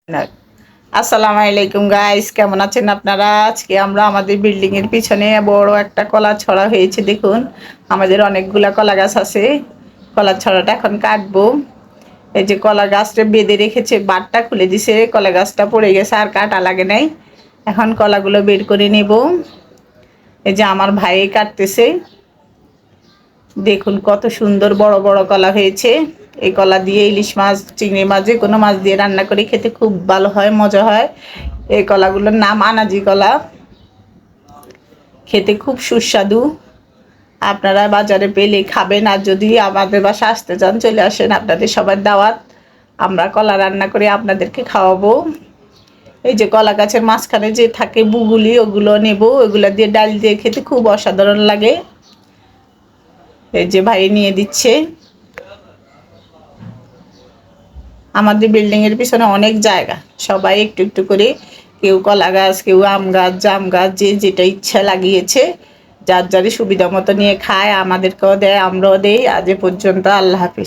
না। আসসালামু আলাইকুম গাইস, কেমন আছেন আপনারা? আজকে আমরা আমাদের বিল্ডিং এর পিছনে বড় একটা কলা ছড়া হয়েছে। দেখুন, আমাদের অনেকগুলা কলা গাছ আছে। কলা ছড়াটা এখন কাটবো। এই যে কলা গাছটা বেঁধে রেখেছে, বাটটা খুলে দিছে, কলা গাছটা পড়ে গেছে, আর কাটা লাগে নাই। এখন কলাগুলো বের করে নেব। এই যে আমার ভাই কাটতেছে। দেখুন কত সুন্দর বড় বড় কলা হয়েছে। এই কলা দিয়ে ইলিশ মাছ, চিংড়ি মাছ, যে কোনো মাছ দিয়ে রান্না করে খেতে খুব ভালো হয়, মজা হয়। এই কলাগুলোর নাম আনাজি কলা। খেতে খুব সুস্বাদু। আপনারা বাজারে পেলে খাবেন, আর যদি আমাদের বাসা আসতে চান চলে আসেন, আপনাদের সবার দাওয়াত। আমরা কলা রান্না করে আপনাদেরকে খাওয়াবো। এই যে কলা গাছের মাঝখানে যে থাকে বুগুলি, ওগুলো নেব। ওগুলো দিয়ে ডাল দিয়ে খেতে খুব অসাধারণ লাগে। এই যে ভাই নিয়ে দিচ্ছে। আমাদের বিল্ডিং এর পিছনে অনেক জায়গা, সবাই একটু একটু করে, কেউ কলা গাছ, কেউ আম গাছ, জাম গাছ, যে যেটা ইচ্ছা লাগিয়েছে। যার যার সুবিধা মতো নিয়ে খায়, আমাদেরকেও দেয়, আমরাও দেই। আজ এ পর্যন্ত। আল্লাহ হাফিজ।